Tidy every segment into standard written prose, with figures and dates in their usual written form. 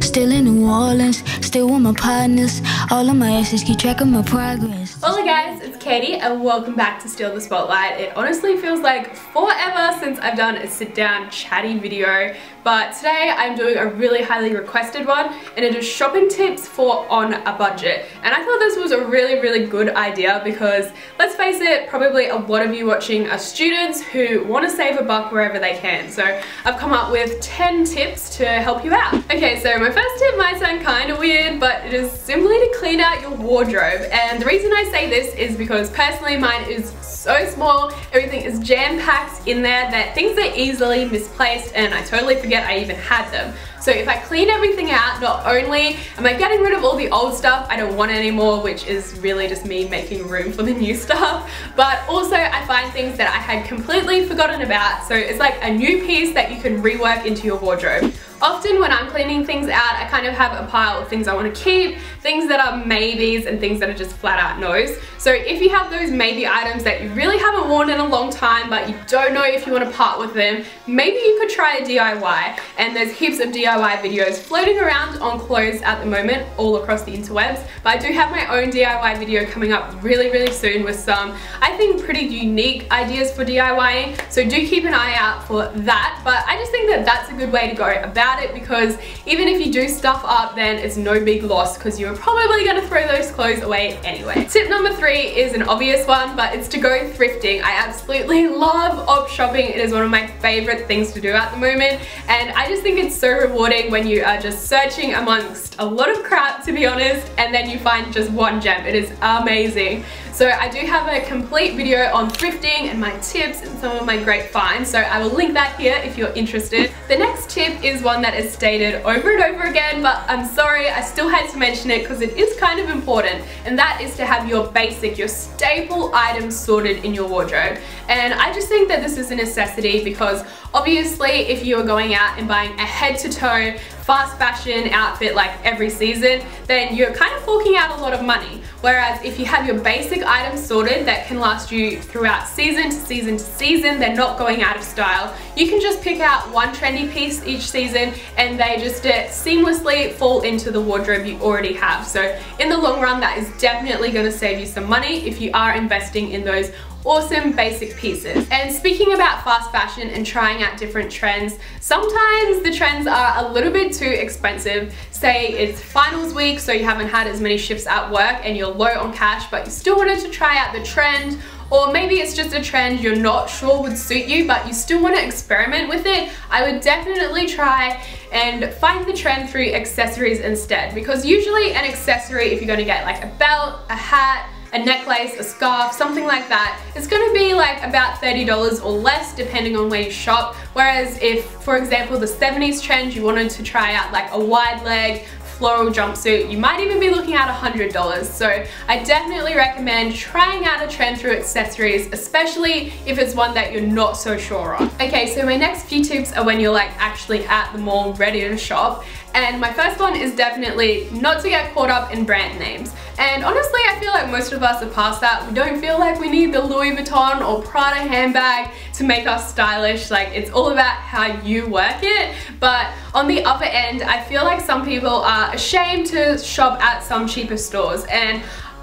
Still in New Orleans, still with my partners. All of my exes keep track of my progress. Hola guys, it's Katie and welcome back to Steal the Spotlight. It honestly feels like forever since I've done a sit down chatty video, but today I'm doing a really highly requested one and it is shopping tips for on a budget. And I thought this was a really good idea because, let's face it, probably a lot of you watching are students who want to save a buck wherever they can. So I've come up with 10 tips to help you out. Okay, so my first tip might sound kind of weird, but it is simply to clean out your wardrobe. And the reason I say this is because personally mine is so small, everything is jam-packed in there that things are easily misplaced and I totally forget I even had them. So if I clean everything out, not only am I getting rid of all the old stuff I don't want anymore, which is really just me making room for the new stuff, but also I find things that I had completely forgotten about, so it's like a new piece that you can rework into your wardrobe. Often when I'm cleaning things out, I kind of have a pile of things I want to keep, things that are maybes and things that are just flat out no's. So if you have those maybe items that you really haven't worn in a long time but you don't know if you want to part with them, maybe you could try a DIY. And there's heaps of DIY videos floating around on clothes at the moment all across the interwebs, but I do have my own DIY video coming up really soon with some, I think, pretty unique ideas for DIYing, so do keep an eye out for that. But I just think that that's a good way to go about it, because even if you do stuff up, then it's no big loss because you're probably going to throw those clothes away anyway. Tip number 3 is an obvious one, but it's to go thrifting. I absolutely love op shopping. It is one of my favorite things to do at the moment, and I just think it's so rewarding when you are just searching amongst a lot of crap, to be honest, and then you find just one gem. It is amazing. So I do have a complete video on thrifting and my tips and some of my great finds, so I will link that here if you're interested. The next tip is one that is stated over and over again, but I'm sorry, I still had to mention it because it is kind of important, and that is to have your basic, your staple items sorted in your wardrobe. And I just think that this is a necessity because obviously if you are going out and buying a head-to-toe fast fashion outfit like every season, then you're kind of forking out a lot of money. Whereas if you have your basic items sorted that can last you throughout season to season to season, they're not going out of style. You can just pick out one trendy piece each season and they just seamlessly fall into the wardrobe you already have. So in the long run, that is definitely going to save you some money if you are investing in those awesome basic pieces. And speaking about fast fashion and trying out different trends, sometimes the trends are a little bit too expensive. Say it's finals week, so you haven't had as many shifts at work and you're low on cash, but you still wanted to try out the trend, or maybe it's just a trend you're not sure would suit you but you still want to experiment with it. I would definitely try and find the trend through accessories instead, because usually an accessory, if you're going to get like a belt, a hat, a necklace, a scarf, something like that, it's going to be like about $30 or less depending on where you shop. Whereas if, for example, the 70s trend, you wanted to try out like a wide leg floral jumpsuit, you might even be looking at $100. So I definitely recommend trying out a trend through accessories, especially if it's one that you're not so sure on. Okay, so my next few tips are when you're like actually at the mall ready to shop. And my first one is definitely not to get caught up in brand names. And honestly, I feel like most of us are past that. We don't feel like we need the Louis Vuitton or Prada handbag to make us stylish. Like, it's all about how you work it. But on the other end, I feel like some people are ashamed to shop at some cheaper stores, and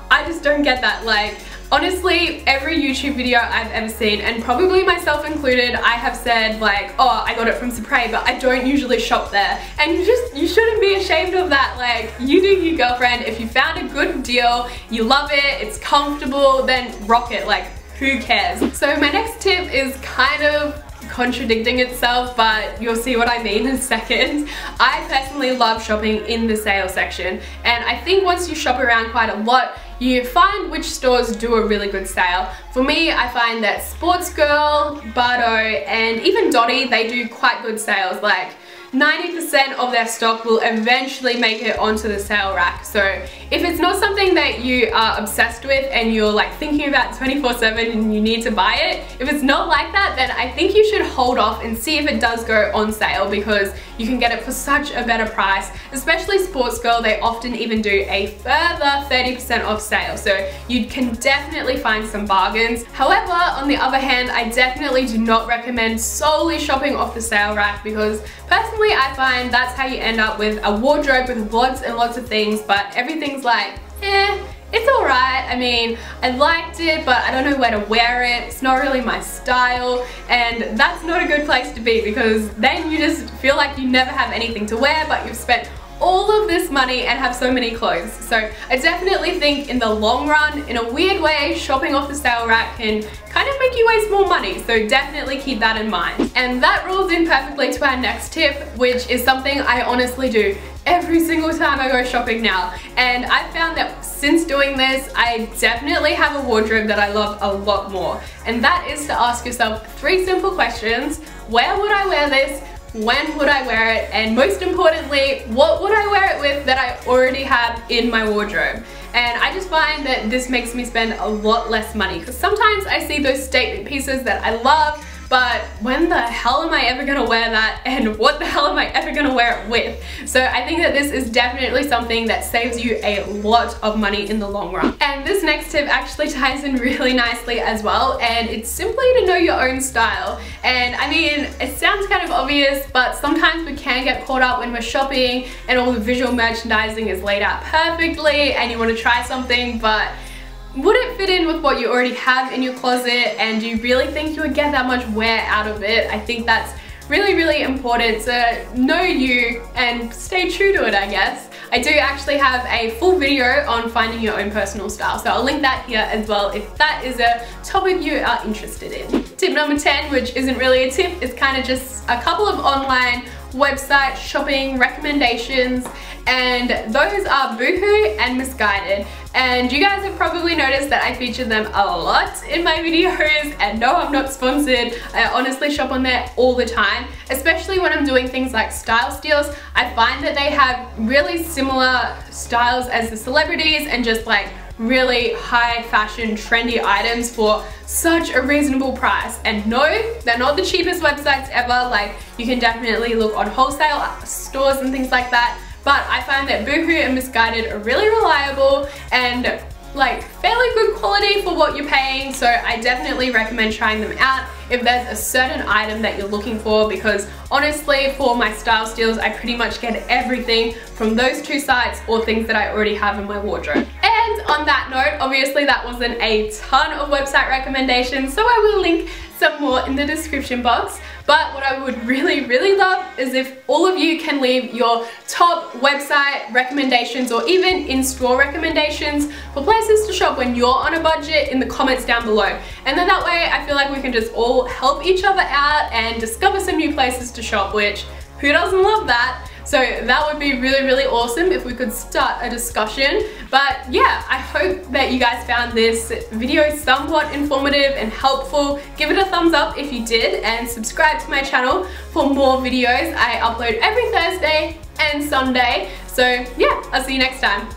I just don't get that. Like, honestly, every YouTube video I've ever seen, and probably myself included, I have said like, oh, I got it from Supreme, but I don't usually shop there. And you shouldn't be ashamed of that. Like, you do you, girlfriend. If you found a good deal, you love it, it's comfortable, then rock it. Like, who cares? So my next tip is kind of contradicting itself, but you'll see what I mean in a second. I personally love shopping in the sale section, and I think once you shop around quite a lot, you find which stores do a really good sale. For me, I find that Sports Girl, Bardo, and even Dottie, they do quite good sales. Like, 90% of their stock will eventually make it onto the sale rack. So if it's not something that you are obsessed with and you're like thinking about 24/7 and you need to buy it, if it's not like that, then I think you should hold off and see if it does go on sale, because you can get it for such a better price. Especially Sports Girl, they often even do a further 30% off sale, so you can definitely find some bargains. However, on the other hand, I definitely do not recommend solely shopping off the sale rack, because personally normally I find that's how you end up with a wardrobe with lots and lots of things, but everything's like, it's alright. I mean, I liked it, but I don't know where to wear it. It's not really my style, and that's not a good place to be, because then you just feel like you never have anything to wear, but you've spent all of this money and have so many clothes. So I definitely think in the long run, in a weird way, shopping off the sale rack can kind of make you waste more money. So definitely keep that in mind. And that rolls in perfectly to our next tip, which is something I honestly do every single time I go shopping now. And I found that since doing this, I definitely have a wardrobe that I love a lot more. And that is to ask yourself 3 simple questions. Where would I wear this? When would I wear it? And most importantly, what would I wear it with that I already have in my wardrobe? And I just find that this makes me spend a lot less money, because sometimes I see those statement pieces that I love, but when the hell am I ever gonna wear that, and what the hell am I ever gonna wear it with? So I think that this is definitely something that saves you a lot of money in the long run. And this next tip actually ties in really nicely as well, and it's simply to know your own style. And I mean, it sounds kind of obvious, but sometimes we can get caught up when we're shopping and all the visual merchandising is laid out perfectly and you want to try something, but would it fit in with what you already have in your closet, and do you really think you would get that much wear out of it? I think that's really, really important to know you and stay true to it, I guess. I do actually have a full video on finding your own personal style, so I'll link that here as well if that is a topic you are interested in. Tip number 10, which isn't really a tip, is kind of just a couple of online website shopping recommendations, and those are Boohoo and Missguided. And you guys have probably noticed that I feature them a lot in my videos, and no, I'm not sponsored. I honestly shop on there all the time, especially when I'm doing things like style steals. I find that they have really similar styles as the celebrities and just like really high fashion trendy items for such a reasonable price. And no, they're not the cheapest websites ever. Like, you can definitely look on wholesale stores and things like that, but I find that Boohoo and Missguided are really reliable and like fairly good quality for what you're paying. So I definitely recommend trying them out if there's a certain item that you're looking for, because honestly, for my style steals, I pretty much get everything from those 2 sites or things that I already have in my wardrobe. And on that note, obviously that wasn't a ton of website recommendations, so I will link some more in the description box. But what I would really, really love is if all of you can leave your top website recommendations or even in-store recommendations for places to shop when you're on a budget in the comments down below. And then that way I feel like we can just all help each other out and discover some new places to shop, which who doesn't love that? So that would be really, really awesome if we could start a discussion. But yeah, I hope that you guys found this video somewhat informative and helpful. Give it a thumbs up if you did, and subscribe to my channel for more videos. I upload every Thursday and Sunday. So yeah, I'll see you next time.